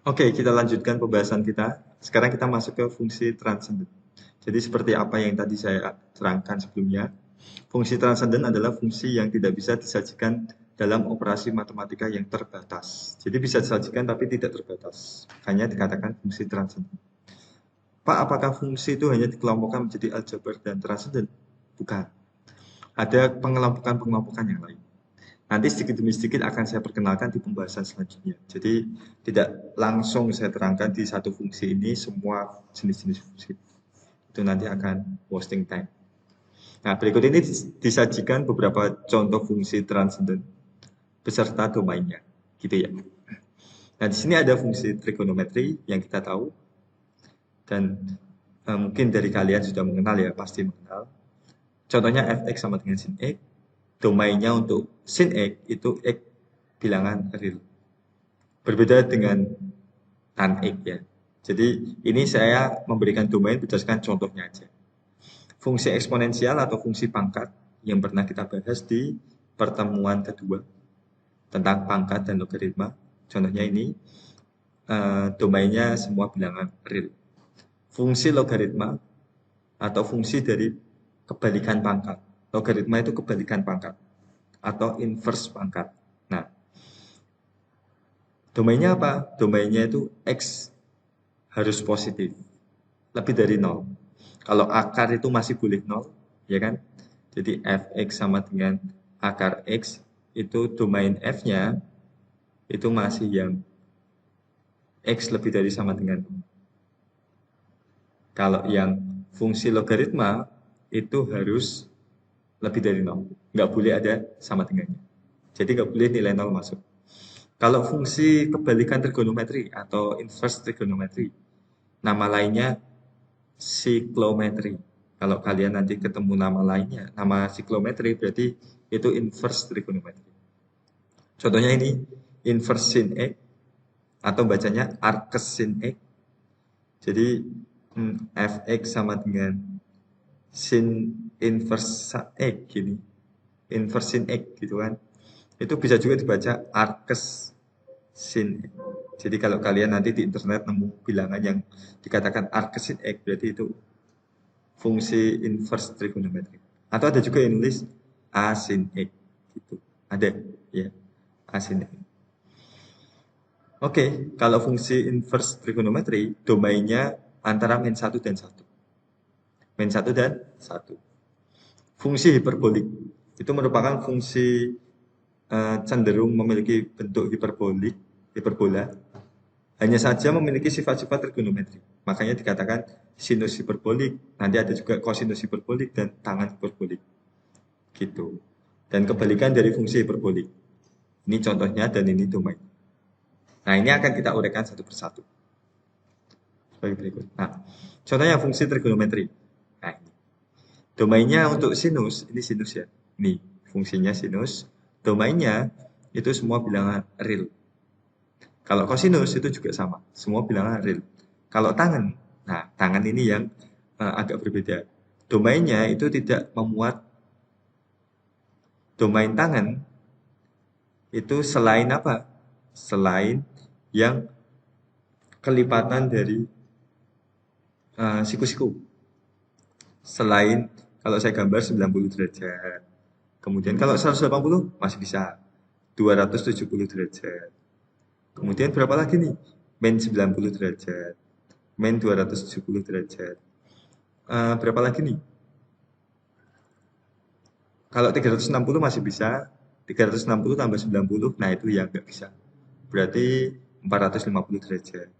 Oke, kita lanjutkan pembahasan kita. Sekarang kita masuk ke fungsi transenden. Jadi seperti apa yang tadi saya terangkan sebelumnya, fungsi transenden adalah fungsi yang tidak bisa disajikan dalam operasi matematika yang terbatas. Jadi bisa disajikan tapi tidak terbatas. Hanya dikatakan fungsi transenden. Pak, apakah fungsi itu hanya dikelompokkan menjadi aljabar dan transenden? Bukan. Ada pengelompokan-pengelompokan yang lain. Nanti sedikit demi sedikit akan saya perkenalkan di pembahasan selanjutnya. Jadi tidak langsung saya terangkan di satu fungsi ini semua jenis-jenis fungsi. Itu nanti akan wasting time. Nah, berikut ini disajikan beberapa contoh fungsi transenden beserta domainnya. Gitu ya. Nah, di sini ada fungsi trigonometri yang kita tahu dan mungkin dari kalian sudah mengenal ya, pasti mengenal. Contohnya fx sama dengan sin x. Domainnya untuk sin x itu x bilangan real. Berbeda dengan tan x ya. Jadi ini saya memberikan domain berdasarkan contohnya aja. Fungsi eksponensial atau fungsi pangkat yang pernah kita bahas di pertemuan kedua tentang pangkat dan logaritma. Contohnya ini domainnya semua bilangan real. Fungsi logaritma atau fungsi dari kebalikan pangkat. Logaritma itu kebalikan pangkat atau inverse pangkat. Nah, domainnya apa? Domainnya itu x harus positif, lebih dari 0. Kalau akar itu masih boleh 0, ya kan? Jadi fx sama dengan akar x, itu domain f-nya itu masih yang x lebih dari sama dengan 0. Kalau yang fungsi logaritma itu harus lebih dari 0. Nggak boleh ada sama dengannya. Jadi nggak boleh nilai 0 masuk. Kalau fungsi kebalikan trigonometri atau inverse trigonometri, nama lainnya siklometri. Kalau kalian nanti ketemu nama lainnya, nama siklometri berarti itu inverse trigonometri. Contohnya ini inverse sin x atau bacanya arcus sin x. Jadi fx sama dengan sin inverse x gini. Inverse sin x gitu kan. Itu bisa juga dibaca arcus sin x. Jadi kalau kalian nanti di internet nemu bilangan yang dikatakan arcus sin x berarti itu fungsi inverse trigonometri. Atau ada juga yang nulis A sin X gitu. Ada ya, A sin X. Oke, kalau fungsi inverse trigonometri domainnya antara min 1 dan 1. Min 1 dan 1. Fungsi hiperbolik itu merupakan fungsi cenderung memiliki bentuk hiperbola, hanya saja memiliki sifat-sifat trigonometri. Makanya dikatakan sinus hiperbolik, nanti ada juga kosinus hiperbolik dan tangan hiperbolik. Gitu. Dan kebalikan dari fungsi hiperbolik. Ini contohnya dan ini domain. Nah, ini akan kita uraikan satu persatu. Sebagai berikut. Nah, contohnya fungsi trigonometri. Nah, ini. Domainnya untuk sinus, ini sinus ya. Ini fungsinya sinus. Domainnya itu semua bilangan real. Kalau kosinus itu juga sama, semua bilangan real. Kalau tangen, nah tangen ini yang agak berbeda. Domainnya itu tidak memuat domain tangen itu selain apa? Selain yang kelipatan dari siku-siku. Selain kalau saya gambar 90 derajat. Kemudian kalau 180 masih bisa 270 derajat. Kemudian berapa lagi nih? Min 90 derajat. Min 270 derajat. Berapa lagi nih? Kalau 360 masih bisa. 360 tambah 90, nah itu yang nggak bisa. Berarti 450 derajat.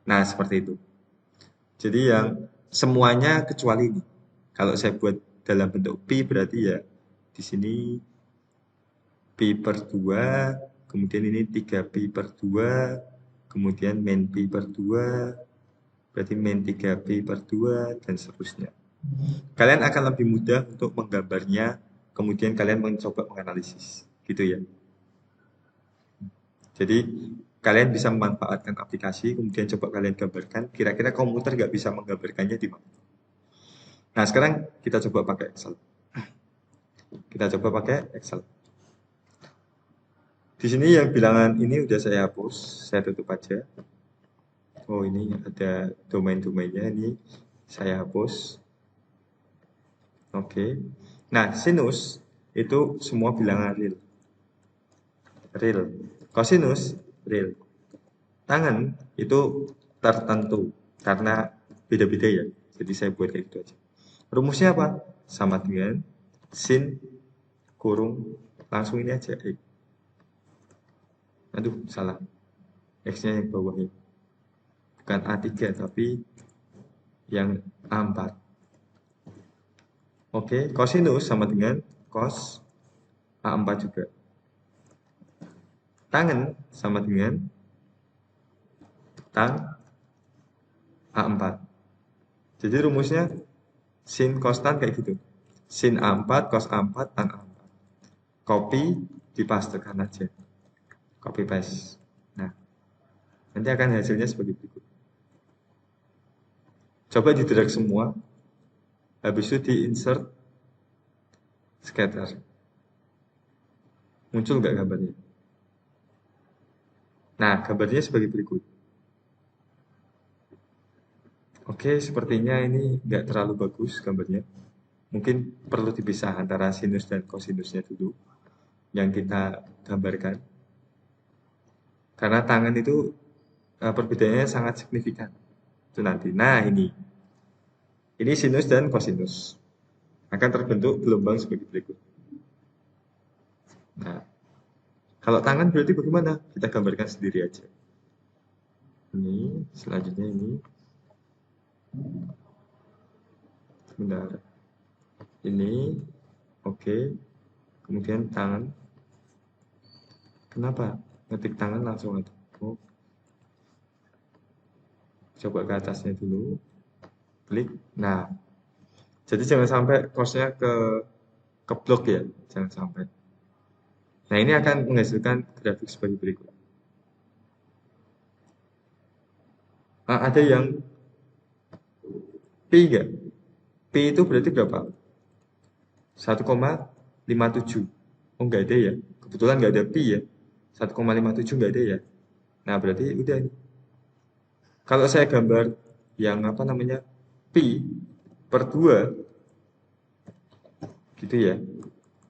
Nah, seperti itu. Jadi yang semuanya kecuali ini. Kalau saya buat dalam bentuk pi berarti ya di sini pi per 2, kemudian ini 3 pi per 2, kemudian min pi per 2, berarti min 3 pi per 2, dan seterusnya. Kalian akan lebih mudah untuk menggambarnya, kemudian kalian mencoba menganalisis. Gitu ya. Jadi kalian bisa memanfaatkan aplikasi, kemudian coba kalian gambarkan, kira-kira komputer nggak bisa menggambarkannya di mana. Nah, sekarang kita coba pakai Excel. Kita coba pakai Excel. Di sini yang bilangan ini udah saya hapus, saya tutup aja. Oh, ini ada domain-domainnya, ini saya hapus. Oke. Nah, sinus itu semua bilangan real. Real. Kosinus real. Tangen itu tertentu karena beda-beda ya. Jadi saya buat kayak gitu aja. Rumusnya apa? Sama dengan sin kurung langsung ini aja. Aduh, salah. X-nya yang bawah ya. Bukan A3 tapi yang A4. Oke, kosinus sama dengan cos A4 juga. Tangen sama dengan tan A4. Jadi rumusnya sin cos tan kayak gitu. Sin A4, cos A4, tan A4. Copy, dipastekan aja. Copy paste. Nah, nanti akan hasilnya sebagai berikut. Coba di drag semua. Habis itu di insert scatter. Muncul nggak gambarnya? Nah, gambarnya sebagai berikut. Oke, sepertinya ini nggak terlalu bagus gambarnya. Mungkin perlu dipisah antara sinus dan kosinusnya dulu yang kita gambarkan. Karena tangan itu perbedaannya sangat signifikan. Itu nanti. Nah, ini sinus dan kosinus. Akan terbentuk gelombang sebagai berikut. Nah, kalau tangan berarti bagaimana? Kita gambarkan sendiri aja. Ini, selanjutnya ini. Sebentar. Ini, oke. Kemudian tangan. Kenapa? Ngetik tangan langsung aja. Oh, coba ke atasnya dulu. Klik. Nah, jadi jangan sampai course-nya ke blok ya. Jangan sampai. Nah, ini akan menghasilkan grafik sebagai berikut. Nah, ada yang P enggak? P itu berarti berapa? 1,57. Oh, enggak ada ya. Kebetulan enggak ada P ya. 1,57 enggak ada ya. Nah, berarti udah. Kalau saya gambar yang apa namanya? P per 2 gitu ya.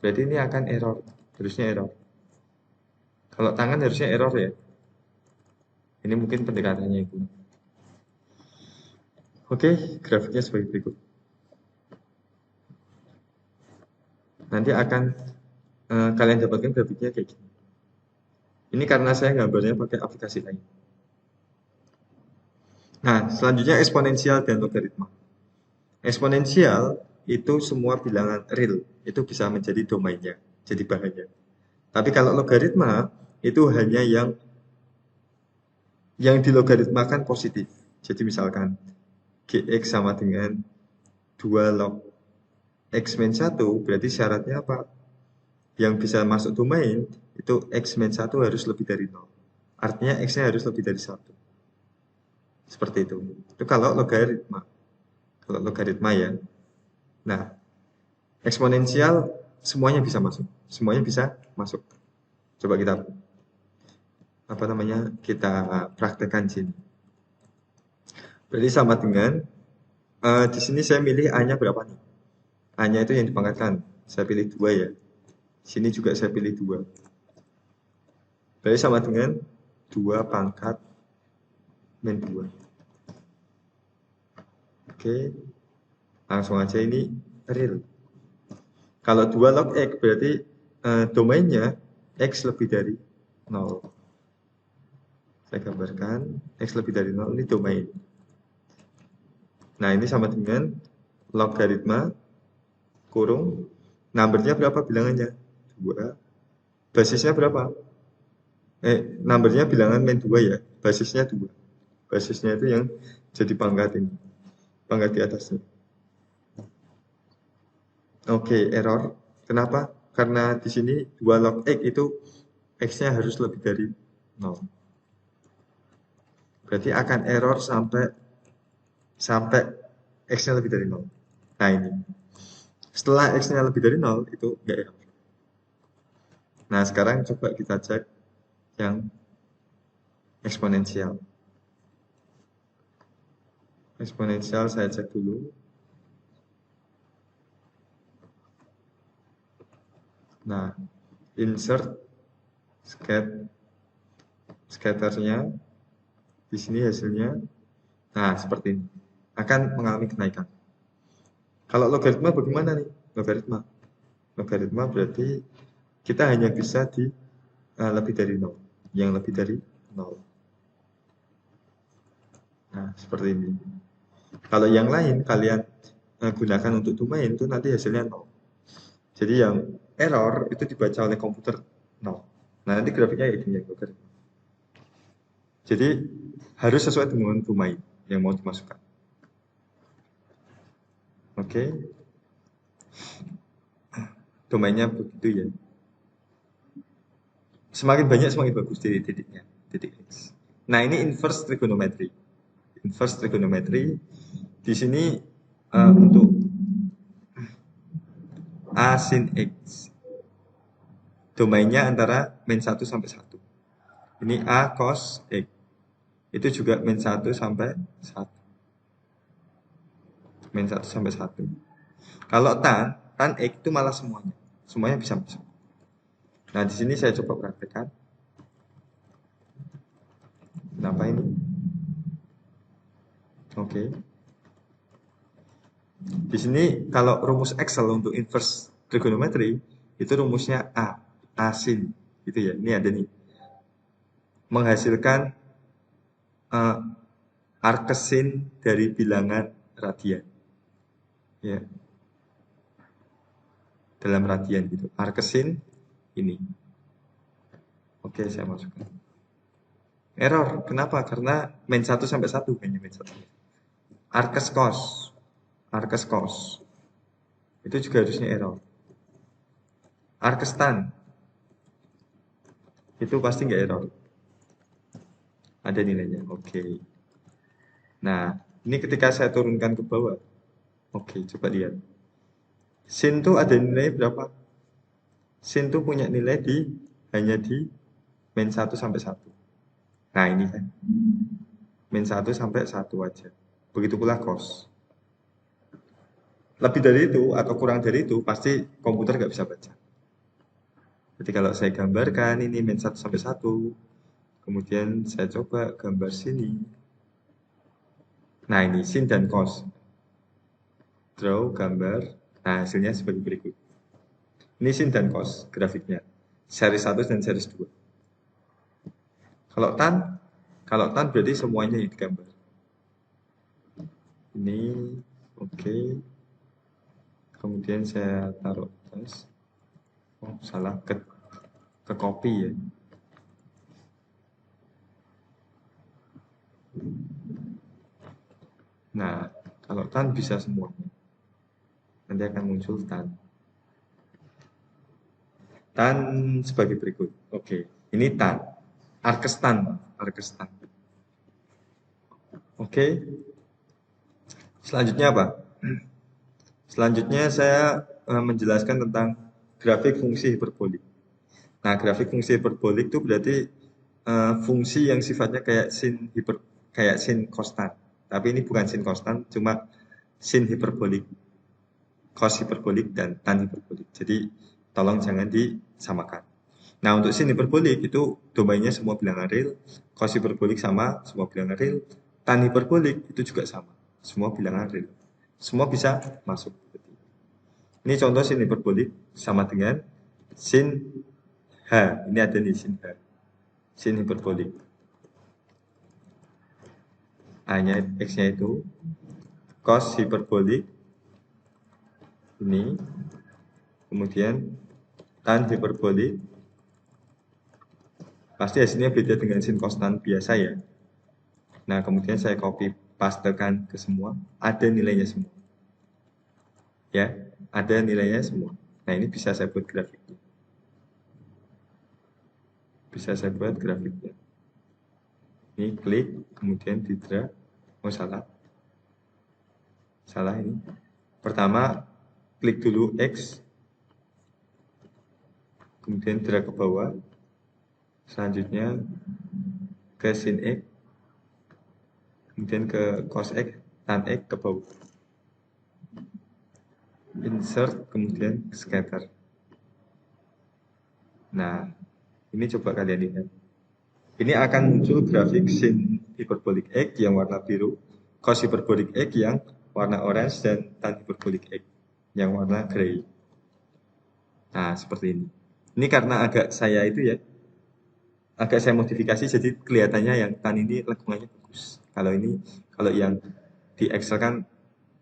Berarti ini akan error. Harusnya error. Kalau tangan harusnya error ya. Ini mungkin pendekatannya itu. Oke, grafiknya sebagai berikut. Nanti akan kalian dapatkan grafiknya kayak gini. Ini karena saya gambarnya pakai aplikasi lain. Nah, selanjutnya eksponensial dan logaritma. Eksponensial itu semua bilangan real, itu bisa menjadi domainnya, jadi bahannya. Tapi kalau logaritma itu hanya yang dilogaritmakan positif. Jadi misalkan gx sama dengan 2 log x min 1, berarti syaratnya apa? Yang bisa masuk domain itu x min 1 harus lebih dari 0. Artinya x-nya harus lebih dari 1. Seperti itu. Itu kalau logaritma. Kalau logaritma ya. Nah, eksponensial semuanya bisa masuk. Semuanya bisa masuk. Coba kita kita praktekkan sini. Berarti sama dengan di sini saya milih A-nya berapa nih? A-nya itu yang dipangkatkan. Saya pilih 2 ya. Sini juga saya pilih 2. Berarti sama dengan 2 pangkat min 2. Oke. Langsung aja ini real. Kalau 2 log x berarti domainnya x lebih dari 0. Saya gambarkan x lebih dari 0 ini domain. Nah, ini sama dengan logaritma kurung numbernya berapa bilangannya? 2. Basisnya berapa? Numbernya bilangan min 2 ya. Basisnya 2. Basisnya itu yang jadi pangkat ini. Pangkat di atasnya. Oke, error. Kenapa? Karena di sini 2 log x itu x-nya harus lebih dari 0. Berarti akan error sampai x-nya lebih dari 0. Nah, ini. Setelah x-nya lebih dari 0 itu enggak error. Nah, sekarang coba kita cek yang eksponensial. Eksponensial saya cek dulu. Nah, insert scatternya di sini hasilnya. Nah, seperti ini. Akan mengalami kenaikan. Kalau logaritma bagaimana nih? Logaritma berarti kita hanya bisa di lebih dari 0. Yang lebih dari 0. Nah, seperti ini. Kalau yang lain kalian gunakan untuk domain itu nanti hasilnya 0. Jadi yang error itu dibaca oleh komputer 0. Nah, nanti grafiknya kayak gini ya, logaritma. Jadi harus sesuai dengan domain yang mau dimasukkan. Oke. Domainnya begitu ya. Semakin banyak semakin bagus titiknya, titik X. Nah, ini inverse trigonometry. Inverse trigonometry di sini untuk A sin X. Domainnya antara min 1 sampai 1. Ini A cos X. Itu juga min 1 sampai 1. Min 1 sampai 1. Kalau tan X itu malah semuanya. Semuanya bisa masuk. Nah, di sini saya coba praktekkan. Kenapa ini? Oke. Di sini kalau rumus Excel untuk inverse trigonometry itu rumusnya A sin gitu ya. Ini ada nih. Menghasilkan arcsin dari bilangan radian. Ya. Dalam radian gitu. Arcsin ini. Oke, saya masukkan. Error. Kenapa? Karena min 1 sampai 1 hanya min 1. Arcus cos. Itu juga harusnya error. Arcus tan. Itu pasti nggak error. Ada nilainya. Oke. Nah, ini ketika saya turunkan ke bawah. Oke, coba lihat. Sin tuh ada nilai berapa? Sin tuh punya nilai hanya di min 1 sampai 1. Nah, ini kan. Min 1 sampai 1 aja. Begitu pula cos. Lebih dari itu atau kurang dari itu pasti komputer nggak bisa baca. Jadi kalau saya gambarkan ini min 1 sampai 1, kemudian saya coba gambar sini. Nah, ini sin dan cos. Draw gambar. Nah, hasilnya sebagai berikut. Ini sin dan cos grafiknya. Seri 1 dan seri 2. Kalau tan berarti semuanya itu gambar. Ini oke. Kemudian saya taruh tes. Oh, salah ke copy ya. Nah, kalau tan bisa semuanya. Nanti akan muncul tan. Tan sebagai berikut. Oke, ini tan. Arkestan. Oke. Selanjutnya apa? Selanjutnya saya menjelaskan tentang grafik fungsi hiperbolik. Nah, grafik fungsi hiperbolik itu berarti fungsi yang sifatnya kayak sin konstan. Tapi ini bukan sin konstan, cuma sin hiperbolik, cos hiperbolik dan tan hiperbolik. Jadi tolong jangan disamakan. Nah, untuk sin hiperbolik itu domainnya semua bilangan real, cos hiperbolik sama semua bilangan real, tan hiperbolik itu juga sama, semua bilangan real. Semua bisa masuk. Ini contoh sin hiperbolik sama dengan sin H. Ini ada nih sin H. Sin hiperbolik. A-nya X-nya itu cos hiperbolik ini, kemudian tan hiperbolik, pasti hasilnya beda dengan sin konstan biasa ya. Nah, kemudian saya copy pastekan ke semua, ada nilainya semua. Ya, ada nilainya semua. Nah, ini bisa saya buat grafiknya. Ini klik, kemudian di drag. Oh, salah ini. Pertama, klik dulu X, kemudian drag ke bawah, Selanjutnya ke sin X, kemudian ke cos X, tan X ke bawah. Insert, kemudian scatter. Nah, ini coba kalian lihat. Ini akan muncul grafik sin hiperbolik X yang warna biru, cos hiperbolik X yang warna orange, dan tan hiperbolik X yang warna gray. Nah, seperti ini. Ini karena agak saya modifikasi jadi kelihatannya yang tan ini lengkungannya bagus. Kalau yang di Excel kan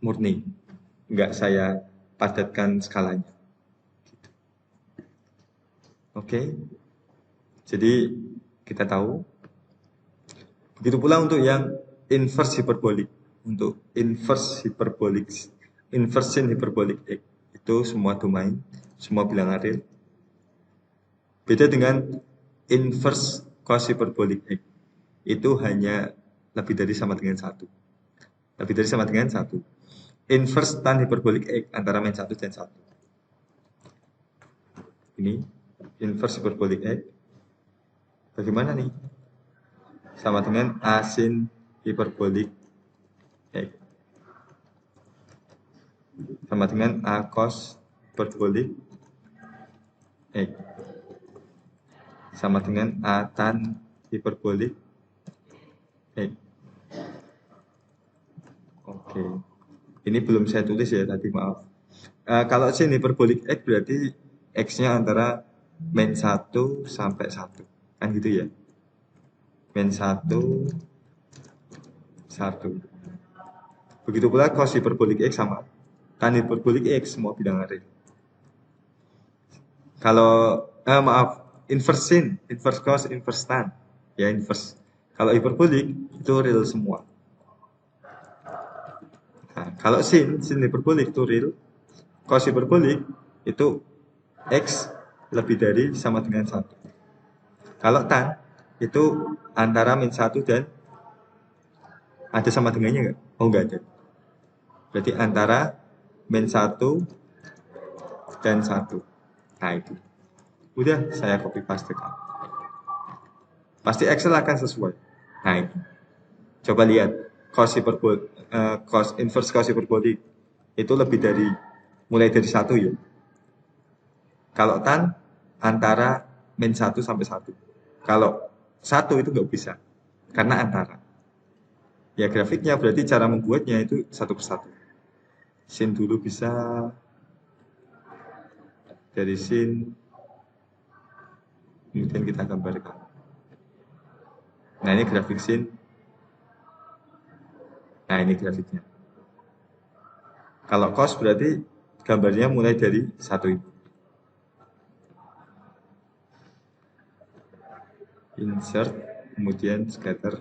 murni, nggak saya padatkan skalanya. Oke, jadi kita tahu. Begitu pula untuk yang inverse hiperbolik. Untuk inverse sin hiperbolik X itu semua domain, semua bilangan real. Beda dengan inverse cos hiperbolik X. Itu hanya lebih dari sama dengan 1. Lebih dari sama dengan 1. Inverse tan hiperbolik X antara min 1 dan 1. Ini inverse hiperbolik X. Bagaimana nih? Sama dengan A sin hiperbolik X. Sama dengan A cos hiperbolik X. Sama dengan A tan hiperbolik X. Oke. Ini belum saya tulis ya tadi, maaf. Kalau sin hiperbolik X berarti X-nya antara min 1 sampai 1. Kan gitu ya. Min 1, 1. Begitu pula cos hiperbolik X sama tan hiperbolik X, semua bilangan real. Kalau, inverse sin, inverse cos, inverse tan. Ya, inverse. Kalau hiperbolik, itu real semua. Nah, kalau sin hiperbolik itu real. Cos hiperbolik itu X lebih dari sama dengan 1. Kalau tan, itu antara min 1 dan ada sama dengannya nggak? Oh, nggak ada. Berarti antara min 1 dan 1. Nah, itu. Udah, saya copy pastekan. Pasti Excel akan sesuai. Nah, itu. Coba lihat. Inverse cos hiperbolik itu lebih dari, mulai dari 1 ya. Kalau tan, antara min 1 sampai 1. Kalau 1 itu nggak bisa. Karena antara. Ya, grafiknya berarti cara membuatnya itu satu persatu. Sin dulu bisa dari sin, kemudian kita gambarkan. Nah, ini grafik sin. Nah, ini grafiknya. Kalau cos berarti gambarnya mulai dari 1 ini. Insert, kemudian scatter.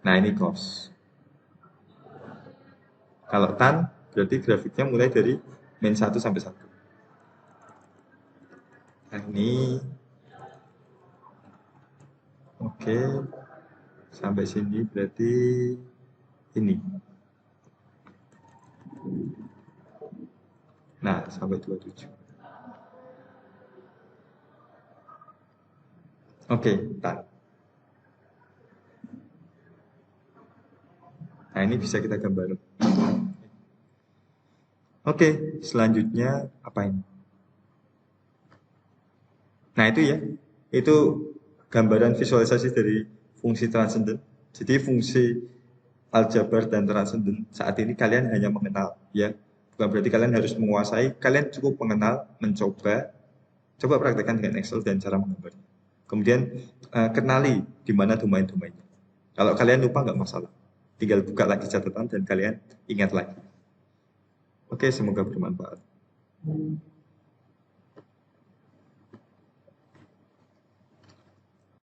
Nah, ini cos. Kalau tan berarti grafiknya mulai dari min 1 sampai 1. Nah, ini oke. Sampai sini berarti ini. Nah, sampai 27. Oke, tan. Nah, ini bisa kita gambar. Oke, selanjutnya apa ini? Nah, itu ya. Itu gambaran visualisasi dari fungsi transenden. Jadi fungsi aljabar dan transenden saat ini kalian hanya mengenal, ya. Bukan berarti kalian harus menguasai, kalian cukup mengenal, mencoba, coba praktekkan dengan Excel dan cara menggambarnya. Kemudian kenali di mana domain-domainnya. Kalau kalian lupa nggak masalah, tinggal buka lagi catatan dan kalian ingat lagi. Oke, semoga bermanfaat.